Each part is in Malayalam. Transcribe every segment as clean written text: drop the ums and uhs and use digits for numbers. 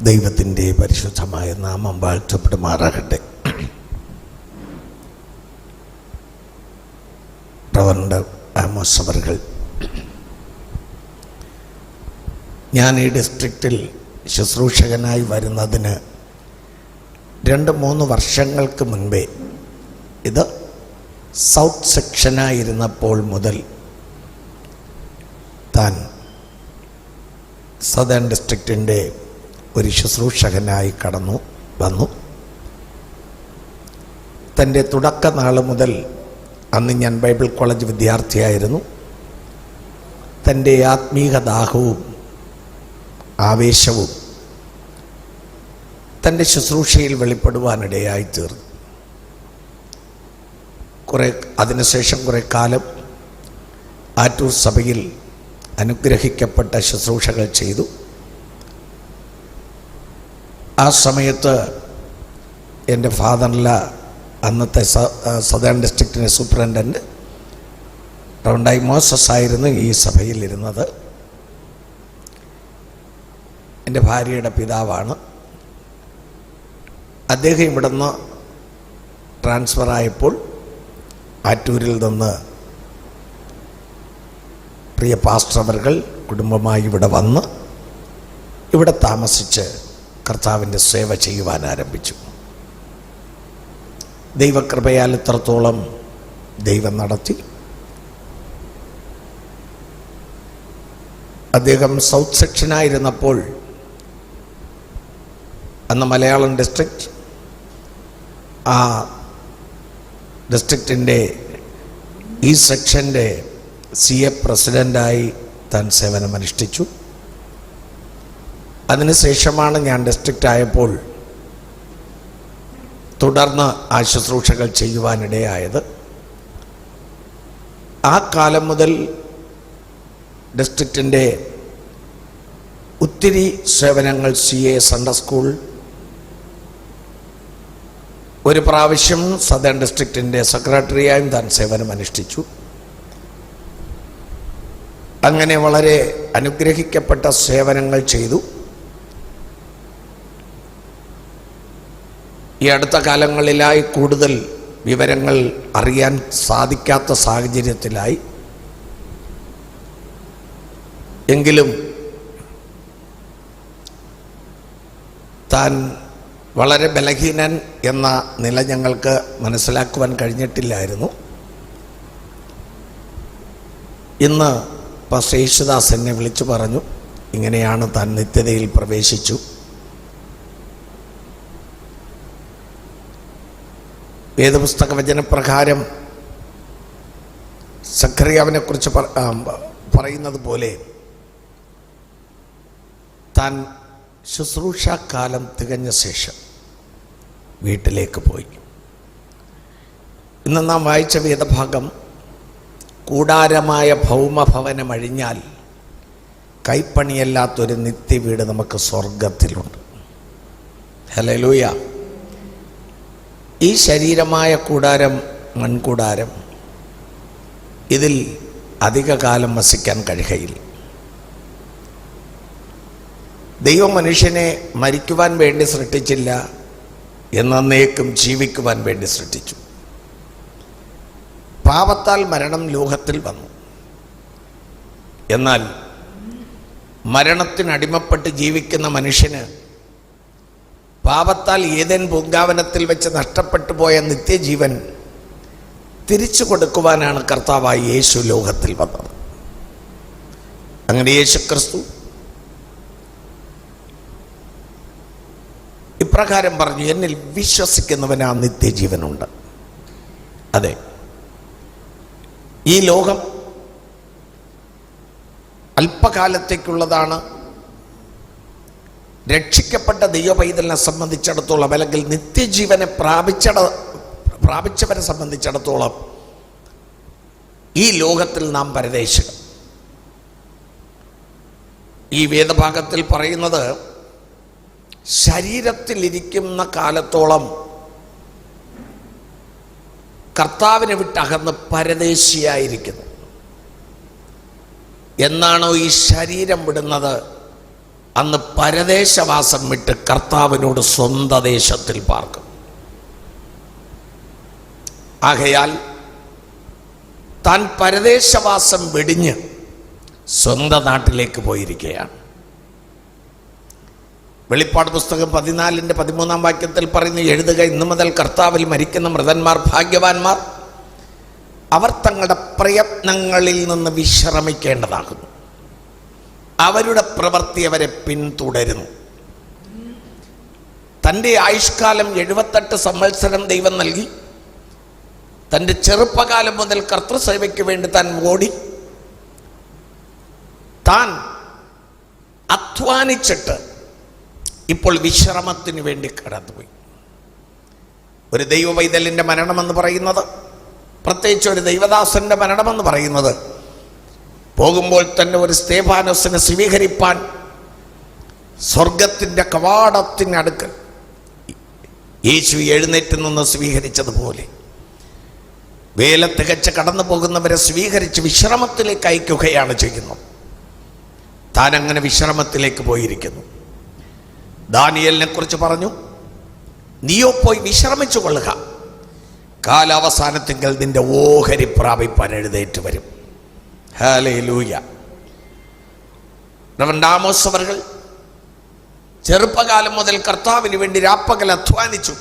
ദൈവത്തിൻ്റെ പരിശുദ്ധമായ നാമം വാഴ്ത്തപ്പെടുമാറാകട്ടെ. റവറൻഡ് ആമോസ് അവറുകൾ, ഞാൻ ഈ ഡിസ്ട്രിക്റ്റിൽ ശുശ്രൂഷകനായി വരുന്നതിന് 2-3 വർഷങ്ങൾക്ക് മുൻപേ, ഇത് സൗത്ത് സെക്ഷനായിരുന്നപ്പോൾ മുതൽ താൻ സദേൺ ഡിസ്ട്രിക്റ്റിൻ്റെ ഒരു ശുശ്രൂഷകനായി വന്നു. തൻ്റെ തുടക്കനാൾ മുതൽ, അന്ന് ഞാൻ ബൈബിൾ കോളേജ് വിദ്യാർത്ഥിയായിരുന്നു, തൻ്റെ ആത്മീക ദാഹവും ആവേശവും തൻ്റെ ശുശ്രൂഷയിൽ വെളിപ്പെടുവാനിടയായി തീർന്നു. അതിനുശേഷം കുറേ കാലം ആറ്റൂർ സഭയിൽ അനുഗ്രഹിക്കപ്പെട്ട ശുശ്രൂഷകൾ ചെയ്തു. ആ സമയത്ത് എൻ്റെ ഫാദറില അന്നത്തെ സദേൺ ഡിസ്ട്രിക്റ്റിൻ്റെ സൂപ്രണ്ടൻ്റ് റവറൻഡ് മോസസ് ആയിരുന്നു ഈ സഭയിൽ ഇരുന്നത്. എൻ്റെ ഭാര്യയുടെ പിതാവാണ്. അദ്ദേഹം ഇവിടുന്ന് ട്രാൻസ്ഫറായപ്പോൾ ആറ്റൂരിൽ നിന്ന് പ്രിയ പാസ്റ്റർ അവറുകൾ കുടുംബമായി ഇവിടെ വന്ന് ഇവിടെ താമസിച്ച് കർത്താവിൻ്റെ സേവ ചെയ്യുവാൻ ആരംഭിച്ചു. ദൈവകൃപയാൽ ഇത്രത്തോളം ദൈവം നടത്തി. അദ്ദേഹം സൗത്ത് സെക്ഷനായിരുന്നപ്പോൾ, അന്ന് മലയാളം ഡിസ്ട്രിക്റ്റ്, ആ ഡിസ്ട്രിക്റ്റിൻ്റെ ഈ സെക്ഷൻ്റെ CA പ്രസിഡൻ്റായി താൻ സേവനമനുഷ്ഠിച്ചു. അതിനുശേഷമാണ് ഞാൻ ഡിസ്ട്രിക്റ്റ് ആയപ്പോൾ തുടർന്ന് ആ ശുശ്രൂഷകൾ ചെയ്യുവാനിടയായത്. ആ കാലം മുതൽ ഡിസ്ട്രിക്റ്റിൻ്റെ ഒത്തിരി സേവനങ്ങൾ, CA സൺഡേ സ്കൂൾ, ഒരു പ്രാവശ്യം സദേൺ ഡിസ്ട്രിക്റ്റിൻ്റെ സെക്രട്ടറിയായും താൻ സേവനമനുഷ്ഠിച്ചു. അങ്ങനെ വളരെ അനുഗ്രഹിക്കപ്പെട്ട സേവനങ്ങൾ ചെയ്തു. ഈ അടുത്ത കാലങ്ങളിലായി കൂടുതൽ വിവരങ്ങൾ അറിയാൻ സാധിക്കാത്ത സാഹചര്യത്തിലായി. എങ്കിലും താൻ വളരെ ബലഹീനൻ എന്ന നില ഞങ്ങൾക്ക് മനസ്സിലാക്കുവാൻ കഴിഞ്ഞിട്ടില്ലായിരുന്നു. ഇന്ന് പാസ്റ്റർ യേശുദാസ് എന്നെ വിളിച്ചു പറഞ്ഞു, ഇങ്ങനെയാണ് താൻ നിത്യതയിൽ പ്രവേശിച്ചു. വേദപുസ്തക വചനപ്രകാരം സഖറിയാവിനെക്കുറിച്ച് പറയുന്നത് പോലെ താൻ ശുശ്രൂഷാകാലം തികഞ്ഞ ശേഷം വീട്ടിലേക്ക് പോയി. ഇന്ന് നാം വായിച്ച വേദഭാഗം, കൂടാരമായ ഭൗമഭവനം അഴിഞ്ഞാൽ കൈപ്പണിയല്ലാത്തൊരു നിത്യവീട് നമുക്ക് സ്വർഗത്തിലുണ്ട്. ഹല്ലേലൂയ. ഈ ശരീരമായ കൂടാരം, മൺകൂടാരം, ഇതിൽ അധികകാലം വസിക്കാൻ കഴിയുകയില്ല. ദൈവം മനുഷ്യനെ മരിക്കുവാൻ വേണ്ടി സൃഷ്ടിച്ചില്ല, എന്നേക്കും ജീവിക്കുവാൻ വേണ്ടി സൃഷ്ടിച്ചു. പാപത്താൽ മരണം ലോകത്തിൽ വന്നു. എന്നാൽ മരണത്തിനടിമപ്പെട്ട് ജീവിക്കുന്ന മനുഷ്യന് പാപത്താൽ ഏദൻ പൂങ്കാവനത്തിൽ വെച്ച് നഷ്ടപ്പെട്ടു പോയ നിത്യജീവൻ തിരിച്ചു കൊടുക്കുവാനാണ് കർത്താവായ യേശു ലോകത്തിൽ വന്നത്. അങ്ങനെ യേശു ക്രിസ്തു ഇപ്രകാരം പറഞ്ഞു, എന്നിൽ വിശ്വസിക്കുന്നവന് ആ നിത്യജീവനുണ്ട്. അതെ, ഈ ലോകം അല്പകാലത്തേക്കുള്ളതാണ്. രക്ഷിക്കപ്പെട്ട ദൈവപൈതലിനെ സംബന്ധിച്ചിടത്തോളം, അല്ലെങ്കിൽ നിത്യജീവനെ പ്രാപിച്ചവരെ സംബന്ധിച്ചിടത്തോളം ഈ ലോകത്തിൽ നാം പരദേശികൾ. ഈ വേദഭാഗത്തിൽ പറയുന്നത്, ശരീരത്തിലിരിക്കുന്ന കാലത്തോളം കർത്താവിനെ വിട്ടകന്ന് പരദേശിയായിരിക്കുന്നു. എന്നാണോ ഈ ശരീരം വിടുന്നത്, അന്ന് പരദേശവാസം വിട്ട് കർത്താവിനോട് സ്വന്തം ദേശത്തിൽ പാർക്കും. ആകയാൽ താൻ പരദേശവാസം വെടിഞ്ഞ് സ്വന്തം നാട്ടിലേക്ക് പോയിരിക്കുകയാണ്. വെളിപ്പാട് പുസ്തകം 14:13 വാക്യത്തിൽ പറയുന്നു, എഴുതുക, ഇന്നു മുതൽ കർത്താവിൽ മരിക്കുന്ന മൃതന്മാർ ഭാഗ്യവാന്മാർ, അവർ തങ്ങളുടെ പ്രയത്നങ്ങളിൽ നിന്ന് വിശ്രമിക്കേണ്ടതാകുന്നു, അവരുടെ പ്രവൃത്തി അവരെ പിന്തുടരുന്നു. തൻ്റെ ആയുഷ്കാലം 78 സംവത്സരം ദൈവം നൽകി. തൻ്റെ ചെറുപ്പകാലം മുതൽ കർത്തൃസേവയ്ക്ക് വേണ്ടി താൻ ഓടി, താൻ അധ്വാനിച്ചിട്ട് ഇപ്പോൾ വിശ്രമത്തിന് വേണ്ടി കടന്നുപോയി. ഒരു ദൈവവൈതലിൻ്റെ മരണമെന്ന് പറയുന്നത്, പ്രത്യേകിച്ച് ഒരു ദൈവദാസന്റെ മരണമെന്ന് പറയുന്നത്, പോകുമ്പോൾ തന്നെ ഒരു സ്തേഫാനോസിനെ സ്വീകരിപ്പാൻ സ്വർഗത്തിൻ്റെ കവാടത്തിനടുക്കൽ യേശു എഴുന്നേറ്റ് നിന്ന് സ്വീകരിച്ചതുപോലെ വേല തികച്ച് കടന്നു പോകുന്നവരെ സ്വീകരിച്ച് വിശ്രമത്തിലേക്ക് അയക്കുകയാണ് ചെയ്യുന്നത്. താൻ അങ്ങനെ വിശ്രമത്തിലേക്ക് പോയിരിക്കുന്നു. ദാനിയേലിനെ കുറിച്ച് പറഞ്ഞു, നീയോ പോയി വിശ്രമിച്ചു കൊള്ളുക, കാലാവസാനത്തിങ്കൽ നിന്റെ ഓഹരി പ്രാപിപ്പാൻ എഴുന്നേറ്റ് വരും. ഹല്ലേലൂയ. റവറൻഡ് ആമോസ് അവர்கள் ചെറുപ്പകാലം മുതൽ കർത്താവിന് വേണ്ടി രാപ്പകൽ അധ്വാനിച്ചു.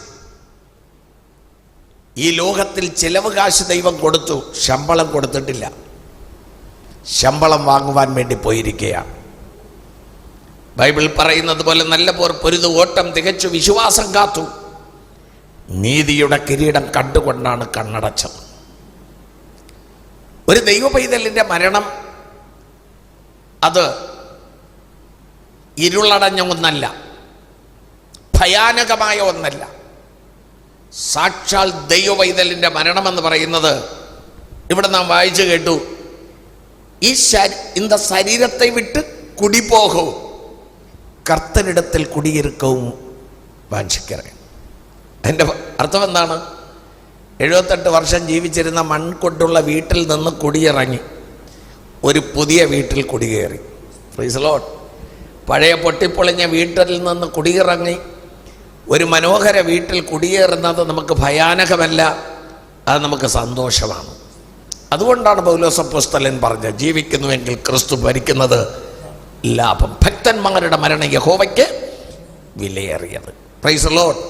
ഈ ലോകത്തിൽ ചിലവ് കാശ് ദൈവം കൊടുത്തു, ശമ്പളം കൊടുത്തിട്ടില്ല. ശമ്പളം വാങ്ങുവാൻ വേണ്ടി പോയിരിക്കുകയാണ്. ബൈബിൾ പറയുന്നത് പോലെ നല്ല പോർ പൊരുതു ഓട്ടം തികച്ചു വിശ്വാസം കാത്തു, നീതിയുടെ കിരീടം കണ്ടുകൊണ്ടാണ് കണ്ണടച്ചത്. ഒരു ദൈവപൈതലിൻ്റെ മരണം അത് ഇരുളടഞ്ഞ ഒന്നല്ല, ഭയാനകമായ ഒന്നല്ല. സാക്ഷാൽ ദൈവപൈതലിൻ്റെ മരണമെന്ന് പറയുന്നത് ഇവിടെ നാം വായിച്ചു കേട്ടു, இந்த ശരീരത്തെ വിട്ട് കുടിപോകവും കർത്തനിടത്തിൽ കുടിയിരിക്കവും വാഞ്ചിക്കറേ. അതിൻ്റെ അർത്ഥം എന്താണ്? 78 വർഷം ജീവിച്ചിരുന്ന മൺകൊണ്ടുള്ള വീട്ടിൽ നിന്ന് കുടിയിറങ്ങി ഒരു പുതിയ വീട്ടിൽ കുടികയറി. Praise Lord. പഴയ പൊട്ടിപ്പൊളിഞ്ഞ വീട്ടിൽ നിന്ന് കുടിയിറങ്ങി ഒരു മനോഹര വീട്ടിൽ കുടിയേറുന്നത് നമുക്ക് ഭയാനകമല്ല, അത് നമുക്ക് സന്തോഷമാണ്. അതുകൊണ്ടാണ് പൗലോസ് അപ്പോസ്തലൻ പറഞ്ഞത്, ജീവിക്കുന്നുവെങ്കിൽ ക്രിസ്തു ഭരിക്കുന്നത് ലാഭം. ഭക്തന്മാരുടെ മരണം യഹോവയ്ക്ക് വിലയേറിയത്. Praise Lord.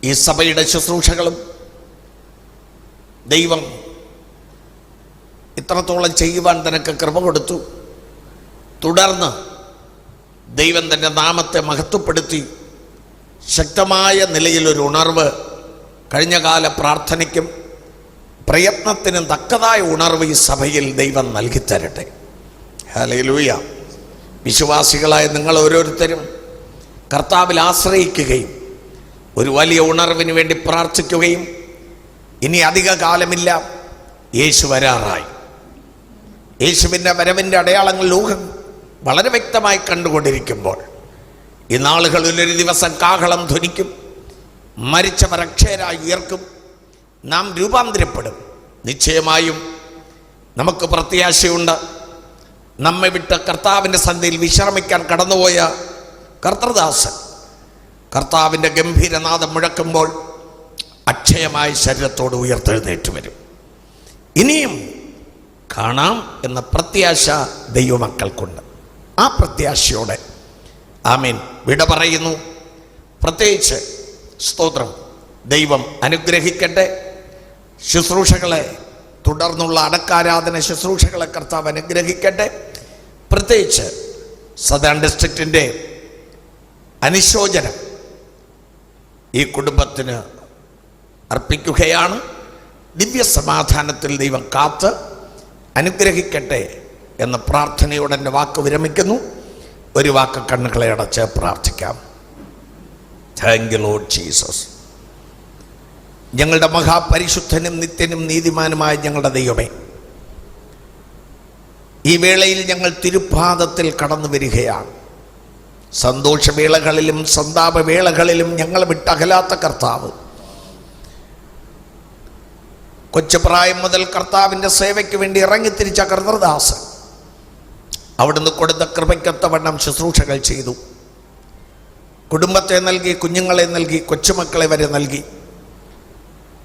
ഈ സഭയുടെ ശുശ്രൂഷകളും ദൈവം ഇത്രത്തോളം ചെയ്യുവാൻ നിനക്ക് കൃപ കൊടുത്തു. തുടർന്ന് ദൈവം തൻ്റെ നാമത്തെ മഹത്വപ്പെടുത്തി ശക്തമായ നിലയിലൊരു ഉണർവ്, കഴിഞ്ഞകാല പ്രാർത്ഥനയ്ക്കും പ്രയത്നത്തിനും തക്കതായ ഉണർവ് ഈ സഭയിൽ ദൈവം നൽകിത്തരട്ടെ. ഹല്ലേലൂയ. വിശ്വാസികളായ നിങ്ങൾ ഓരോരുത്തരും കർത്താവിൽ ആശ്രയിക്കുകയും ഒരു വലിയ ഉണർവിന് വേണ്ടി പ്രാർത്ഥിക്കുകയും, ഇനി അധിക കാലമില്ല, യേശു വരാറായി. യേശുവിൻ്റെ വരവിൻ്റെ അടയാളങ്ങൾ ലോകം വളരെ വ്യക്തമായി കണ്ടുകൊണ്ടിരിക്കുമ്പോൾ ഈ നാളുകളിൽ ഒരു ദിവസം കാഹളം ധ്വനിക്കും, മരിച്ചവർ അക്ഷയരായി ഉയർക്കും, നാം രൂപാന്തരപ്പെടും. നിശ്ചയമായും നമുക്ക് പ്രത്യാശയുണ്ട്. നമ്മെ വിട്ട് കർത്താവിൻ്റെ സന്നിധിയിൽ വിശ്രമിക്കാൻ കടന്നുപോയ കർത്തൃദാസൻ കർത്താവിൻ്റെ ഗംഭീരനാദം മുഴക്കുമ്പോൾ അക്ഷയമായ ശരീരത്തോട് ഉയർത്തെഴുന്നേറ്റ് വരും. ഇനിയും കാണാം എന്ന പ്രത്യാശ ദൈവമക്കൾക്കുണ്ട്. ആ പ്രത്യാശയോടെ ആമേൻ വിട പറയുന്നു. പ്രത്യേകിച്ച് സ്തോത്രം, ദൈവം അനുഗ്രഹിക്കട്ടെ. ശുശ്രൂഷകളെ, തുടർന്നുള്ള അടക്കാരാധന ശുശ്രൂഷകളെ കർത്താവ് അനുഗ്രഹിക്കട്ടെ. പ്രത്യേകിച്ച് സദേൺ ഡിസ്ട്രിക്റ്റിൻ്റെ അനുശോചനം ഈ കുടുംബത്തിന് അർപ്പിക്കുകയാണ്. ദിവ്യ സമാധാനത്തിൽ ദൈവം കാത്ത് അനുഗ്രഹിക്കട്ടെ എന്ന പ്രാർത്ഥനയോടെ എൻ്റെ വാക്ക് വിരമിക്കുന്നു. ഒരു വാക്ക് കണ്ണുകളെ അടച്ച് പ്രാർത്ഥിക്കാം. Thank you Lord Jesus. ഞങ്ങളുടെ മഹാപരിശുദ്ധനും നിത്യനും നീതിമാനുമായ ഞങ്ങളുടെ ദൈവമേ, ഈ വേളയിൽ ഞങ്ങൾ തിരുപ്പാദത്തിൽ കടന്നു വരികയാണ്. സന്തോഷവേളകളിലും സന്താപവേളകളിലും ഞങ്ങൾ വിട്ടകലാത്ത കർത്താവ്, കൊച്ചുപ്രായം മുതൽ കർത്താവിൻ്റെ സേവയ്ക്ക് വേണ്ടി ഇറങ്ങിത്തിരിച്ച കർത്തൃദാസൻ, അവിടുന്ന് കൊടുത്ത കൃപയ്ക്കൊത്തവണ്ണം ശുശ്രൂഷകൾ ചെയ്തു. കുടുംബത്തെ നൽകി, കുഞ്ഞുങ്ങളെ നൽകി, കൊച്ചുമക്കളെ വരെ നൽകി.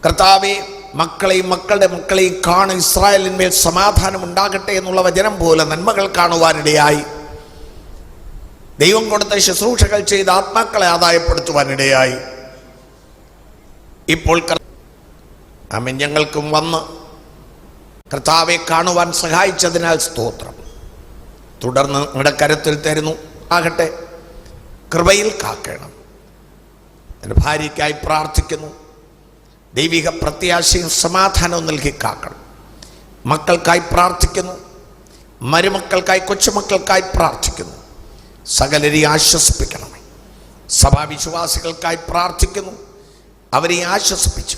കർത്താവേ, മക്കളെയും മക്കളുടെ മക്കളെയും കാണും ഇസ്രായേലിന്മേൽ സമാധാനം ഉണ്ടാകട്ടെ എന്നുള്ള വചനം പോലെ നന്മകൾ കാണുവാനിടയായി. ദൈവം കൊടുത്ത ശുശ്രൂഷകൾ ചെയ്ത് ആത്മാക്കളെ ആദായപ്പെടുത്തുവാനിടയായി. ഇപ്പോൾ ആമേൻ, ഞങ്ങൾക്കും വന്ന് കർത്താവെ കാണുവാൻ സഹായിച്ചതിനാൽ സ്തോത്രം. തുടർന്ന് നിങ്ങളുടെ കരത്തിൽ തരുന്നു ആകട്ടെ, കൃപയിൽ കാക്കണം. എൻ്റെ ഭാര്യയ്ക്കായി പ്രാർത്ഥിക്കുന്നു. ദൈവിക പ്രത്യാശയും സമാധാനവും നൽകി കാക്കണം. മക്കൾക്കായി പ്രാർത്ഥിക്കുന്നു. മരുമക്കൾക്കായി, കൊച്ചുമക്കൾക്കായി പ്രാർത്ഥിക്കുന്നു. സകലരെയും ആശ്വസിപ്പിക്കണമേ. സഭാവിശ്വാസികൾക്കായി പ്രാർത്ഥിക്കുന്നു. അവരെ ആശ്വസിപ്പിച്ച്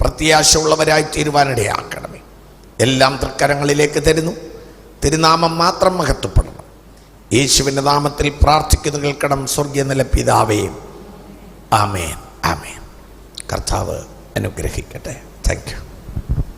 പ്രത്യാശ ഉള്ളവരായി തീരുവാനിടയാക്കണമേ. എല്ലാം തൃക്കരങ്ങളിലേക്ക് തരുന്നു. തിരുനാമം മാത്രം മഹത്വപ്പെടണം. യേശുവിൻ്റെ നാമത്തിൽ പ്രാർത്ഥിക്കുന്നു കേൾക്കണം സ്വർഗീയ നല്ല പിതാവേ. ആമേൻ, ആമേൻ. കർത്താവ് അനുഗ്രഹിക്കട്ടെ. Thank you.